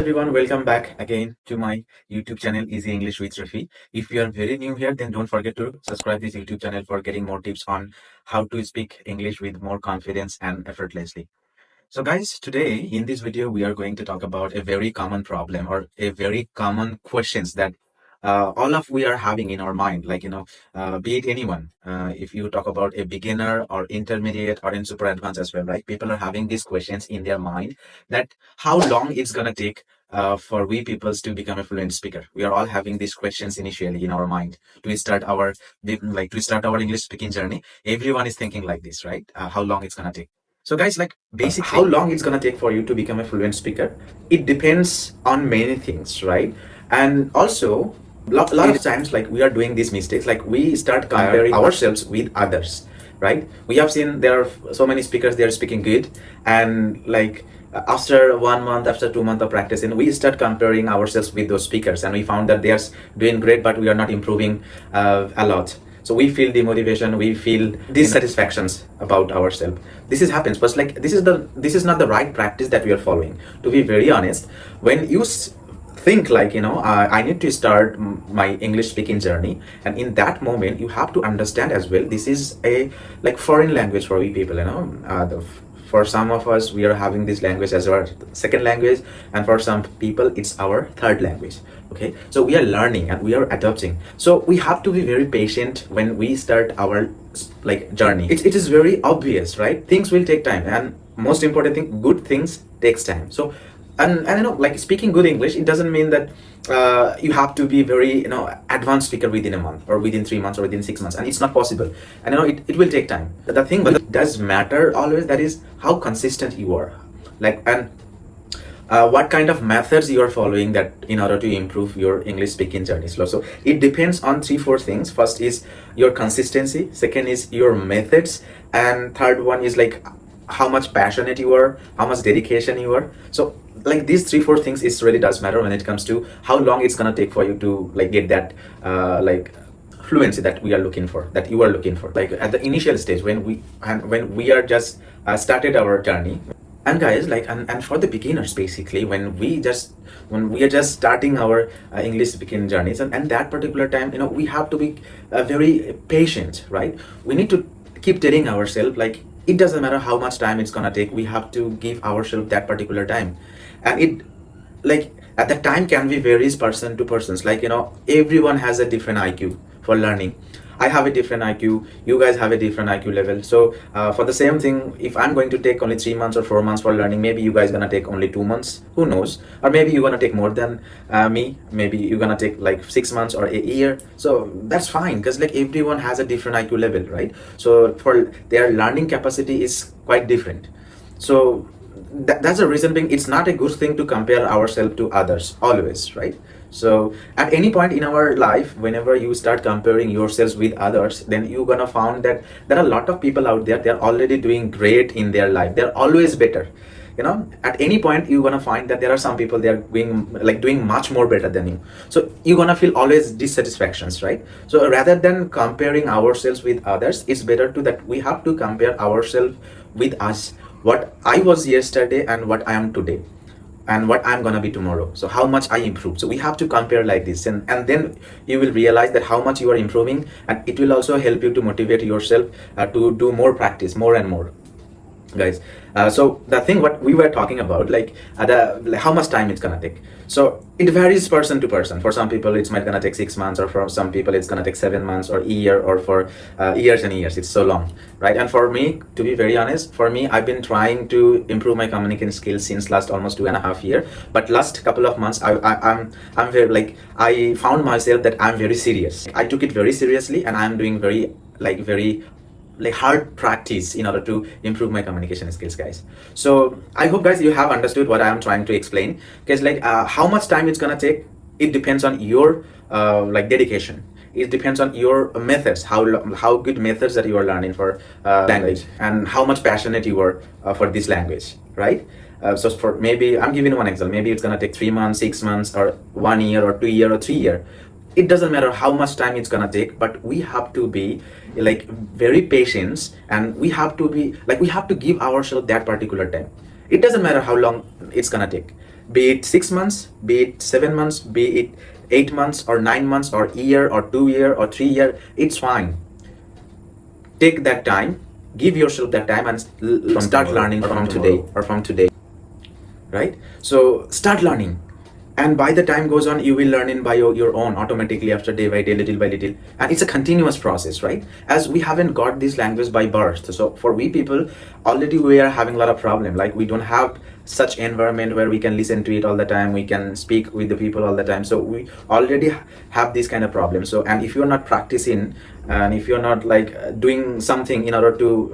everyone, welcome back again to my YouTube channel Easy English with Rafi. If you are very new here, then don't forget to subscribe this YouTube channel for getting more tips on how to speak English with more confidence and effortlessly. So guys, today in this video, we are going to talk about a very common problem or a very common questions that all of we are having in our mind, like, be it anyone, if you talk about a beginner or intermediate or in super advanced as well, right? People are having these questions in their mind that how long it's going to take for we peoples to become a fluent speaker. We are all having these questions initially in our mind to start our English speaking journey. Everyone is thinking like this, right? How long it's going to take. So guys, like basically, how long it's gonna take for you to become a fluent speaker? It depends on many things, right? And also, lot of times, like we are doing these mistakes, like we start comparing ourselves with others, right? We have seen there are so many speakers, they are speaking good, and like after 1 month, after 2 months of practicing, we start comparing ourselves with those speakers, and we found that they are doing great, but we are not improving a lot. So we feel demotivation, we feel dissatisfactions about ourselves. This is happens, but like this is not the right practice that we are following. To be very honest, when you think like I need to start my English speaking journey, and in that moment you have to understand as well. This is a like foreign language for we people. For some of us, we are having this language as our second language, and for some people it's our third language. Okay, so we are learning and we are adapting, so we have to be very patient when we start our like journey. It is very obvious, right? Things will take time, and most important thing, good things takes time. So and like speaking good English, it doesn't mean that you have to be very advanced speaker within a month or within 3 months or within 6 months, and it's not possible. And it will take time. The thing that does matter always, that is how consistent you are, like, and what kind of methods you are following that in order to improve your English speaking journey. So it depends on 3-4 things. First is your consistency, second is your methods, and third one is like how much passionate you are, how much dedication you are. So like these 3-4 things, it really does matter when it comes to how long it's gonna take for you to like get that like fluency that we are looking for, that you are looking for, like at the initial stage when we are just started our journey. And guys, like, and for the beginners, basically, when we are just starting our English speaking journeys, and that particular time, we have to be very patient, right? We need to keep telling ourselves, like, it doesn't matter how much time it's gonna take, we have to give ourselves that particular time. And it, like, at the time can be varies person to persons, like, everyone has a different IQ for learning. I have a different IQ, you guys have a different IQ level. So for the same thing, if I'm going to take only 3 months or 4 months for learning, maybe you guys gonna take only 2 months, who knows? Or maybe you're gonna take more than me, maybe you're gonna take like 6 months or a year. So that's fine, because like everyone has a different IQ level, right? So for their learning capacity is quite different. So that's the reason being, it's not a good thing to compare ourselves to others always, right? So at any point in our life, whenever you start comparing yourselves with others, then you're gonna find that there are a lot of people out there, they're already doing great in their life, they're always better. At any point you're gonna find that there are some people, they are doing much more better than you. So you're gonna feel always dissatisfactions, right? So rather than comparing ourselves with others, it's better to that we have to compare ourselves with us, what I was yesterday and what I am today, and what I'm gonna be tomorrow. So how much I improve. So we have to compare like this, and then you will realize that how much you are improving, and it will also help you to motivate yourself to do more practice, more and more, guys. So the thing what we were talking about, like how much time it's gonna take. So it varies person to person. For some people it's might gonna take 6 months, or for some people it's gonna take 7 months or a year, or for years and years. It's so long, right? And for me, to be very honest, for me, I've been trying to improve my communication skills since last almost 2.5 years. But last couple of months, I'm very, like, I found myself that I'm very serious. I took it very seriously, and I'm doing very hard practice in order to improve my communication skills, guys. So I hope, guys, you have understood what I am trying to explain, because like how much time it's gonna take, it depends on your dedication. It depends on your methods, how good methods that you are learning for language, and how much passionate you are for this language, right? So for maybe, I'm giving one example, maybe it's gonna take 3 months, 6 months, or 1 year, or 2 year, or 3 year. It doesn't matter how much time it's gonna take, but we have to be like very patient, and we have to be like, we have to give ourselves that particular time. It doesn't matter how long it's gonna take. be it 6 months, be it 7 months, be it 8 months or 9 months or year or 2 year or 3 year, it's fine. Take that time, give yourself that time, and start learning from today or from today, right? So start learning, and by the time goes on, you will learn it by your own automatically, after day by day, little by little. And it's a continuous process, right? As we haven't got this language by birth, so for we people already, we are having a lot of problem. Like, we don't have such environment where we can listen to it all the time, we can speak with the people all the time, so we already have this kind of problem. So, and if you're not practicing, and if you're not like doing something in order to,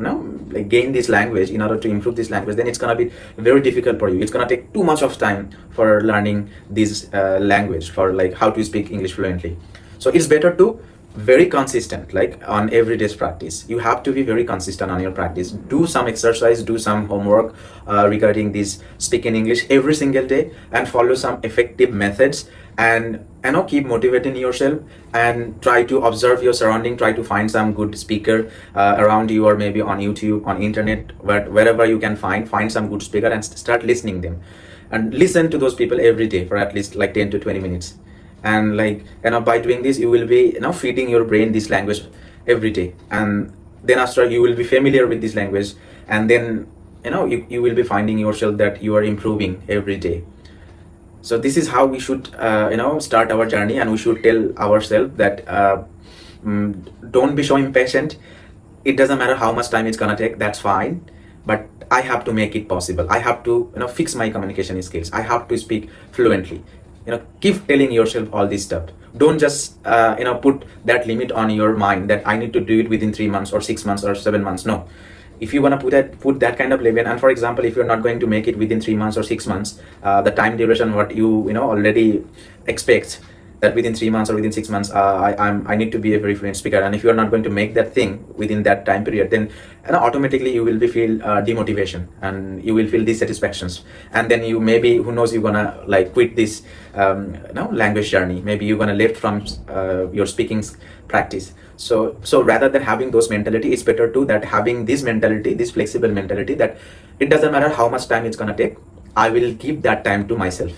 like, gain this language, in order to improve this language, then it's gonna be very difficult for you. It's gonna take too much of time for learning this language, for like how to speak English fluently. So it's better to very consistent, like on everyday's practice. You have to be very consistent on your practice. Do some exercise, do some homework regarding this speaking English every single day, and follow some effective methods, and keep motivating yourself, and try to observe your surrounding, try to find some good speaker around you, or maybe on YouTube, on internet, wherever you can find some good speaker, and start listening them, and listen to those people every day for at least like 10 to 20 minutes. And like, by doing this, you will be feeding your brain this language every day, and then after, you will be familiar with this language, and then you will be finding yourself that you are improving every day. So this is how we should start our journey, and we should tell ourselves that don't be so impatient. It doesn't matter how much time it's gonna take, that's fine, but I have to make it possible. I have to fix my communication skills. I have to speak fluently. Keep telling yourself all this stuff. Don't just put that limit on your mind that I need to do it within 3 months or 6 months or 7 months. No, if you want to put that kind of limit, and for example, if you're not going to make it within 3 months or 6 months, the time duration what you already expect, that within 3 months or within 6 months, I need to be a very fluent speaker, and if you're not going to make that thing within that time period, then automatically you will be feel demotivation, and you will feel dissatisfactions, and then you, maybe, who knows, you're gonna like quit this language journey. Maybe you're gonna left from your speaking practice. So rather than having those mentality, it's better to that having this mentality, this flexible mentality, that it doesn't matter how much time it's gonna take, I will give that time to myself,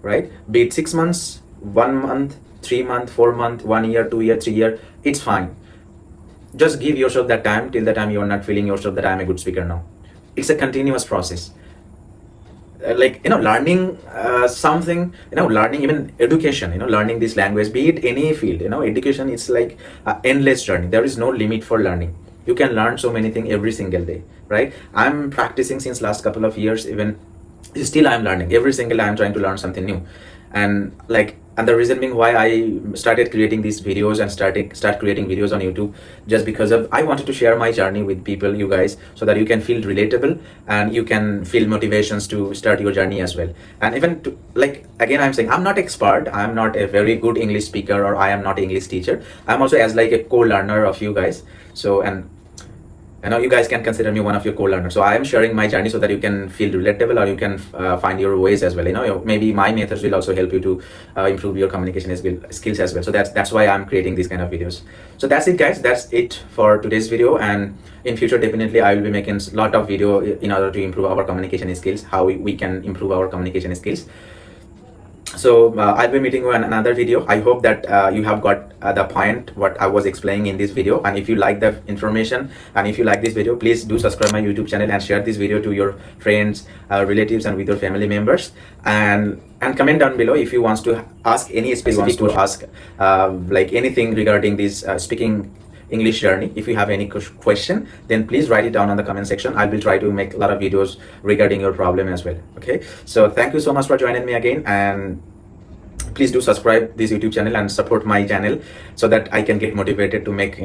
right? Be it 6 months, 1 month, 3 month, 4 month, 1 year, 2 year, 3 year, it's fine. Just give yourself that time, till the time you are not feeling yourself that I am a good speaker now. It's a continuous process. Learning something, learning even education, learning this language, be it any field, education, it's like endless journey. There is no limit for learning. You can learn so many things every single day, right? I'm practicing since last couple of years, even still I'm learning every single day. I'm trying to learn something new, and the reason being why I started creating these videos and start creating videos on YouTube, just because of I wanted to share my journey with people, you guys, so that you can feel relatable, and you can feel motivations to start your journey as well. And even to, again, I'm saying I'm not expert, I'm not a very good English speaker, or I am not English teacher. I'm also as like a co-learner of you guys. So, and you guys can consider me one of your co-learners. So I am sharing my journey so that you can feel relatable, or you can find your ways as well. Maybe my methods will also help you to improve your communication skills as well. So that's why I'm creating these kind of videos. So that's it, guys. That's it for today's video. And in future, definitely I will be making a lot of video in order to improve our communication skills, how we can improve our communication skills. So I'll be meeting you in another video. I hope that you have got the point what I was explaining in this video. And if you like the information, and if you like this video, please do subscribe my YouTube channel, and share this video to your friends, relatives, and with your family members. And comment down below if you want to ask any specific to ask like anything regarding this speaking English journey. If you have any question, then please write it down on the comment section. I will try to make a lot of videos regarding your problem as well. Okay, so thank you so much for joining me again, and please do subscribe this YouTube channel and support my channel, so that I can get motivated to make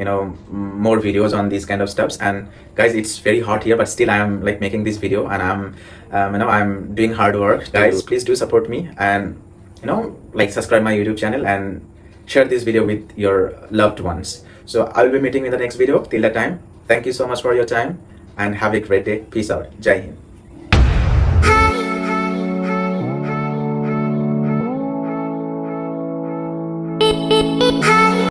more videos on these kind of stuffs. And guys, it's very hot here, but still I am like making this video, and I'm I'm doing hard work. Guys, please do support me, and subscribe my YouTube channel, and share this video with your loved ones. So I will be meeting in the next video. Till that time, thank you so much for your time, and have a great day. Peace out. Jai Hind.